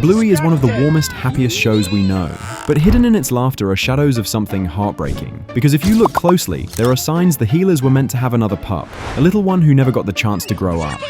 Bluey is one of the warmest, happiest shows we know. But hidden in its laughter are shadows of something heartbreaking. Because if you look closely, there are signs the healers were meant to have another pup, a little one who never got the chance to grow up.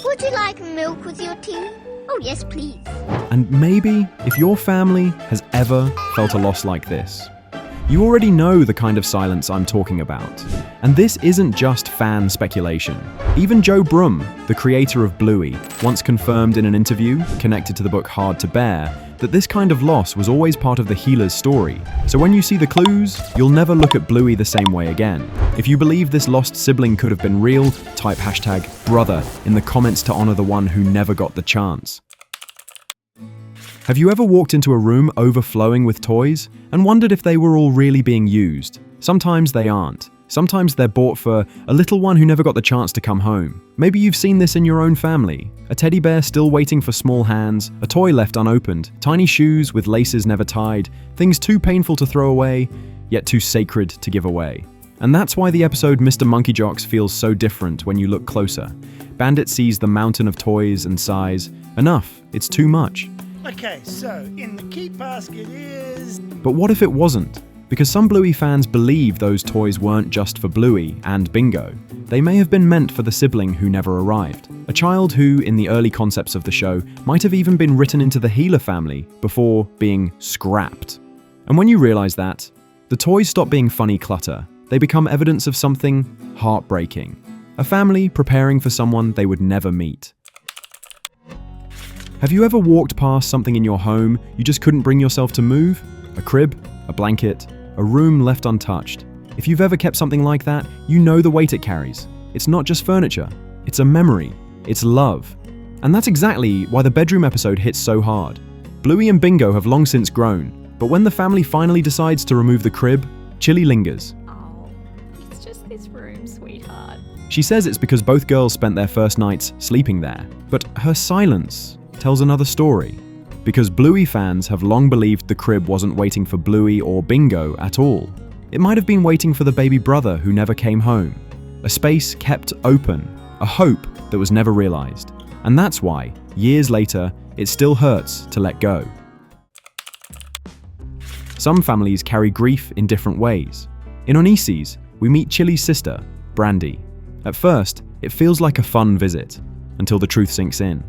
Would you like milk with your tea? Oh yes, please. And maybe, if your family has ever felt a loss like this, you already know the kind of silence I'm talking about. And this isn't just fan speculation. Even Joe Brum, the creator of Bluey, once confirmed in an interview connected to the book Hard to Bear that this kind of loss was always part of the healer's story. So when you see the clues, you'll never look at Bluey the same way again. If you believe this lost sibling could have been real, type #brother in the comments to honor the one who never got the chance. Have you ever walked into a room overflowing with toys and wondered if they were all really being used? Sometimes they aren't. Sometimes they're bought for a little one who never got the chance to come home. Maybe you've seen this in your own family. A teddy bear still waiting for small hands, a toy left unopened, tiny shoes with laces never tied, things too painful to throw away, yet too sacred to give away. And that's why the episode Mr. Monkey Jocks feels so different when you look closer. Bandit sees the mountain of toys and sighs, enough, it's too much. Okay, so in the keep basket is... But what if it wasn't? Because some Bluey fans believe those toys weren't just for Bluey and Bingo. They may have been meant for the sibling who never arrived. A child who, in the early concepts of the show, might have even been written into the healer family before being scrapped. And when you realize that, the toys stop being funny clutter. They become evidence of something heartbreaking. A family preparing for someone they would never meet. Have you ever walked past something in your home you just couldn't bring yourself to move? A crib, a blanket, a room left untouched. If you've ever kept something like that, you know the weight it carries. It's not just furniture, it's a memory, it's love. And that's exactly why the bedroom episode hits so hard. Bluey and Bingo have long since grown, but when the family finally decides to remove the crib, Chili lingers. Oh, it's just this room, sweetheart. She says it's because both girls spent their first nights sleeping there, but her silence tells another story. Because Bluey fans have long believed the crib wasn't waiting for Bluey or Bingo at all. It might have been waiting for the baby brother who never came home. A space kept open, a hope that was never realized. And that's why, years later, it still hurts to let go. Some families carry grief in different ways. In Onise's, we meet Chili's sister, Brandy. At first, it feels like a fun visit, until the truth sinks in.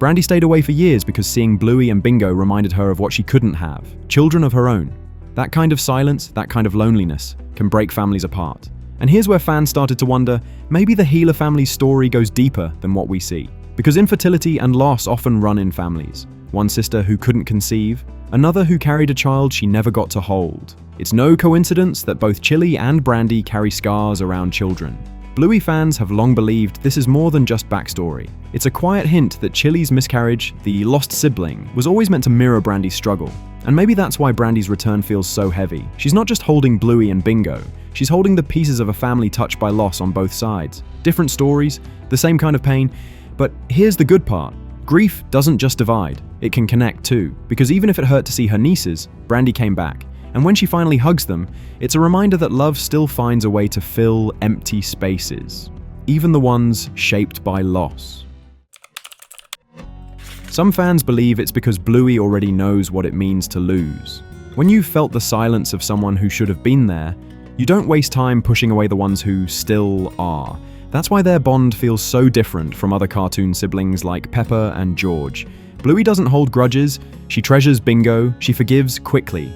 Brandy stayed away for years because seeing Bluey and Bingo reminded her of what she couldn't have, children of her own. That kind of silence, that kind of loneliness, can break families apart. And here's where fans started to wonder, maybe the healer family's story goes deeper than what we see. Because infertility and loss often run in families. One sister who couldn't conceive, another who carried a child she never got to hold. It's no coincidence that both Chili and Brandy carry scars around children. Bluey fans have long believed this is more than just backstory. It's a quiet hint that Chili's miscarriage, the lost sibling, was always meant to mirror Brandy's struggle. And maybe that's why Brandy's return feels so heavy. She's not just holding Bluey and Bingo, she's holding the pieces of a family touched by loss on both sides. Different stories, the same kind of pain, but here's the good part. Grief doesn't just divide, it can connect too, because even if it hurt to see her nieces, Brandy came back. And when she finally hugs them, it's a reminder that love still finds a way to fill empty spaces, even the ones shaped by loss. Some fans believe it's because Bluey already knows what it means to lose. When you've felt the silence of someone who should have been there, you don't waste time pushing away the ones who still are. That's why their bond feels so different from other cartoon siblings like Peppa and George. Bluey doesn't hold grudges, she treasures Bingo, she forgives quickly.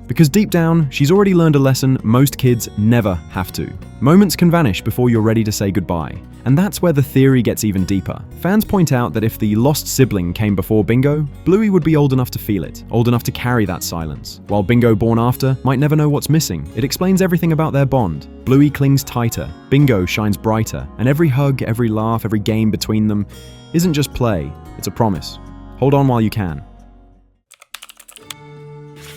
Because deep down, she's already learned a lesson most kids never have to. Moments can vanish before you're ready to say goodbye. And that's where the theory gets even deeper. Fans point out that if the lost sibling came before Bingo, Bluey would be old enough to feel it, old enough to carry that silence. While Bingo born after might never know what's missing. It explains everything about their bond. Bluey clings tighter, Bingo shines brighter, and every hug, every laugh, every game between them isn't just play, it's a promise. Hold on while you can.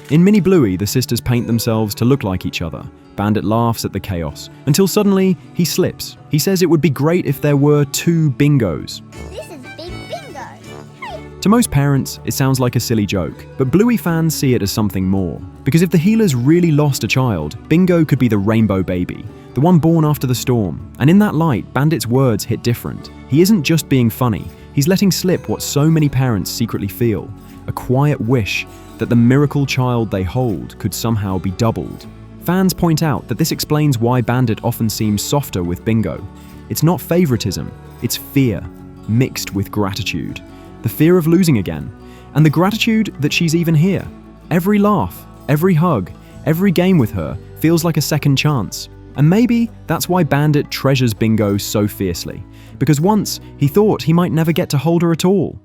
In Mini Bluey, the sisters paint themselves to look like each other. Bandit laughs at the chaos, until suddenly he slips. He says it would be great if there were 2 Bingos. This is Big Bingo. To most parents, it sounds like a silly joke, but Bluey fans see it as something more. Because if the healers really lost a child, Bingo could be the rainbow baby, the one born after the storm. And in that light, Bandit's words hit different. He isn't just being funny, he's letting slip what so many parents secretly feel, a quiet wish that the miracle child they hold could somehow be doubled. Fans point out that this explains why Bandit often seems softer with Bingo. It's not favoritism, it's fear, mixed with gratitude. The fear of losing again, and the gratitude that she's even here. Every laugh, every hug, every game with her feels like a second chance. And maybe that's why Bandit treasures Bingo so fiercely, because once he thought he might never get to hold her at all.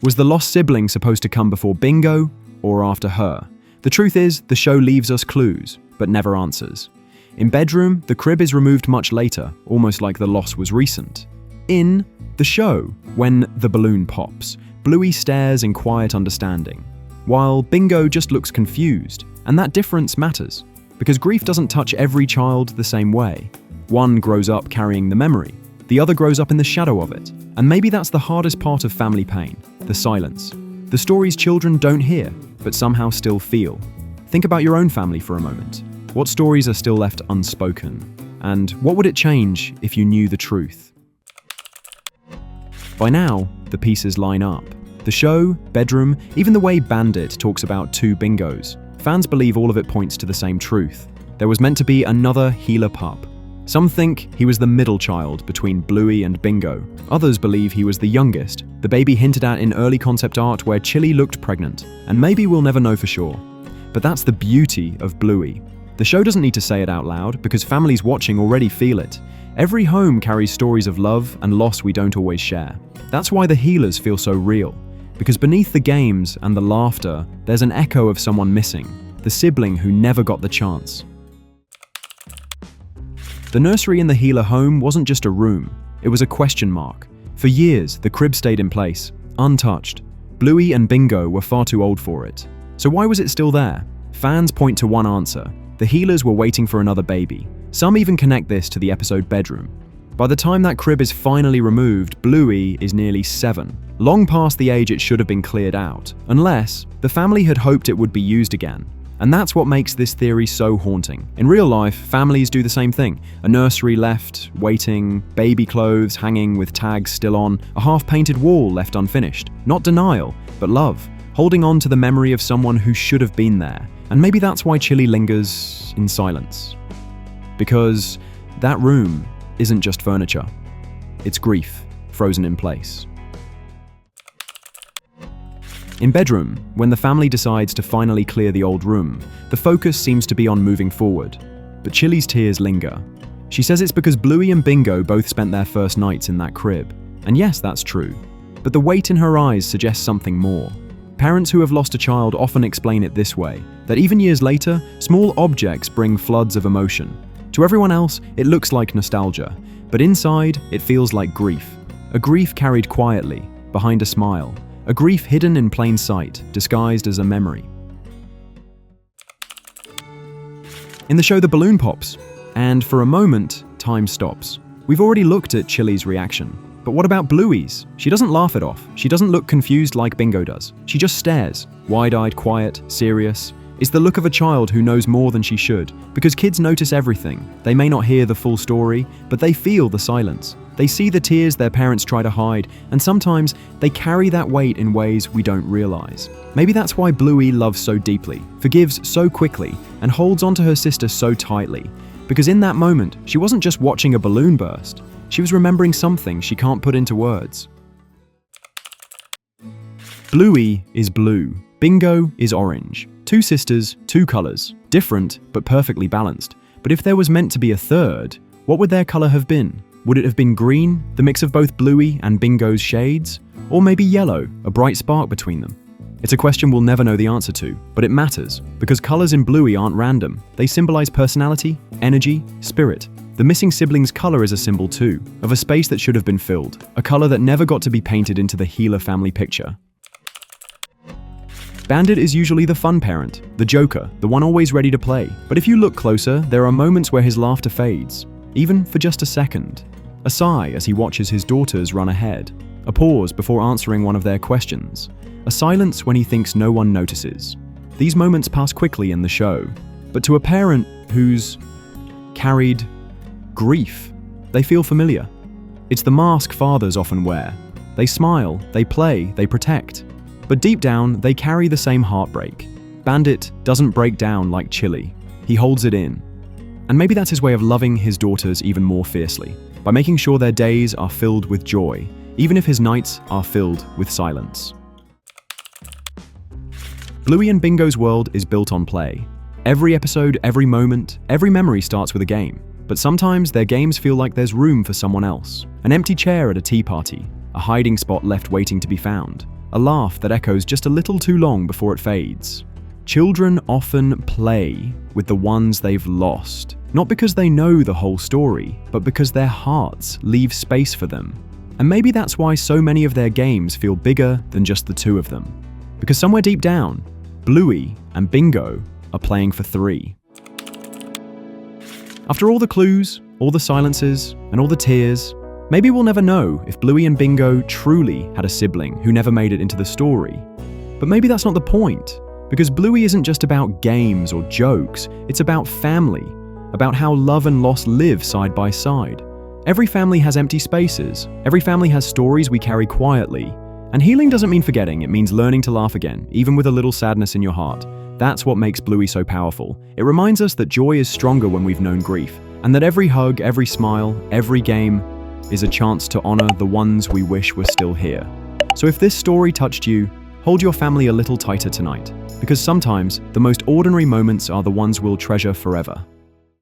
Was the lost sibling supposed to come before Bingo or after her? The truth is, the show leaves us clues, but never answers. In Bedroom, the crib is removed much later, almost like the loss was recent. In the show, when the balloon pops, Bluey stares in quiet understanding, while Bingo just looks confused, and that difference matters, because grief doesn't touch every child the same way. One grows up carrying the memory, the other grows up in the shadow of it, and maybe that's the hardest part of family pain, the silence. The stories children don't hear, but somehow still feel. Think about your own family for a moment. What stories are still left unspoken? And what would it change if you knew the truth? By now, the pieces line up. The show, Bedroom, even the way Bandit talks about two Bingos. Fans believe all of it points to the same truth. There was meant to be another healer pup. Some think he was the middle child between Bluey and Bingo. Others believe he was the youngest, the baby hinted at in early concept art where Chili looked pregnant. And maybe we'll never know for sure. But that's the beauty of Bluey. The show doesn't need to say it out loud because families watching already feel it. Every home carries stories of love and loss we don't always share. That's why the healers feel so real. Because beneath the games and the laughter, there's an echo of someone missing, the sibling who never got the chance. The nursery in the healer home wasn't just a room, it was a question mark. For years, the crib stayed in place, untouched. Bluey and Bingo were far too old for it. So why was it still there? Fans point to one answer. The healers were waiting for another baby. Some even connect this to the episode Bedroom. By the time that crib is finally removed, Bluey is nearly 7, long past the age it should have been cleared out, unless the family had hoped it would be used again. And that's what makes this theory so haunting. In real life, families do the same thing. A nursery left, waiting, baby clothes hanging with tags still on, a half-painted wall left unfinished. Not denial, but love. Holding on to the memory of someone who should have been there. And maybe that's why Chili lingers in silence. Because that room isn't just furniture. It's grief, frozen in place. In Bedroom, when the family decides to finally clear the old room, the focus seems to be on moving forward. But Chili's tears linger. She says it's because Bluey and Bingo both spent their first nights in that crib. And yes, that's true. But the weight in her eyes suggests something more. Parents who have lost a child often explain it this way, that even years later, small objects bring floods of emotion. To everyone else, it looks like nostalgia, but inside, it feels like grief. A grief carried quietly, behind a smile. A grief hidden in plain sight, disguised as a memory. In the show, the balloon pops, and for a moment, time stops. We've already looked at Chili's reaction. But what about Bluey's? She doesn't laugh it off. She doesn't look confused like Bingo does. She just stares, wide-eyed, quiet, serious. It's the look of a child who knows more than she should, because kids notice everything. They may not hear the full story, but they feel the silence. They see the tears their parents try to hide, and sometimes they carry that weight in ways we don't realize. Maybe that's why Bluey loves so deeply, forgives so quickly, and holds onto her sister so tightly. Because in that moment, she wasn't just watching a balloon burst. She was remembering something she can't put into words. Bluey is blue. Bingo is orange. Two sisters, two colors. Different, but perfectly balanced. But if there was meant to be a third, what would their color have been? Would it have been green, the mix of both Bluey and Bingo's shades? Or maybe yellow, a bright spark between them? It's a question we'll never know the answer to, but it matters, because colors in Bluey aren't random. They symbolize personality, energy, spirit. The missing sibling's color is a symbol too, of a space that should have been filled, a color that never got to be painted into the healer family picture. Bandit is usually the fun parent, the joker, the one always ready to play. But if you look closer, there are moments where his laughter fades, even for just a second. A sigh as he watches his daughters run ahead. A pause before answering one of their questions. A silence when he thinks no one notices. These moments pass quickly in the show. But to a parent, who's carried grief. They feel familiar. It's the mask fathers often wear. They smile, they play, they protect. But deep down, they carry the same heartbreak. Bandit doesn't break down like Chili. He holds it in. And maybe that's his way of loving his daughters even more fiercely, by making sure their days are filled with joy, even if his nights are filled with silence. Bluey and Bingo's world is built on play. Every episode, every moment, every memory starts with a game. But sometimes their games feel like there's room for someone else. An empty chair at a tea party, a hiding spot left waiting to be found, a laugh that echoes just a little too long before it fades. Children often play with the ones they've lost, not because they know the whole story, but because their hearts leave space for them. And maybe that's why so many of their games feel bigger than just the two of them. Because somewhere deep down, Bluey and Bingo are playing for three. After all the clues, all the silences, and all the tears, maybe we'll never know if Bluey and Bingo truly had a sibling who never made it into the story. But maybe that's not the point, because Bluey isn't just about games or jokes, it's about family, about how love and loss live side by side. Every family has empty spaces, every family has stories we carry quietly, and healing doesn't mean forgetting, it means learning to laugh again, even with a little sadness in your heart. That's what makes Bluey so powerful. It reminds us that joy is stronger when we've known grief, and that every hug, every smile, every game is a chance to honor the ones we wish were still here. So if this story touched you, hold your family a little tighter tonight, because sometimes the most ordinary moments are the ones we'll treasure forever.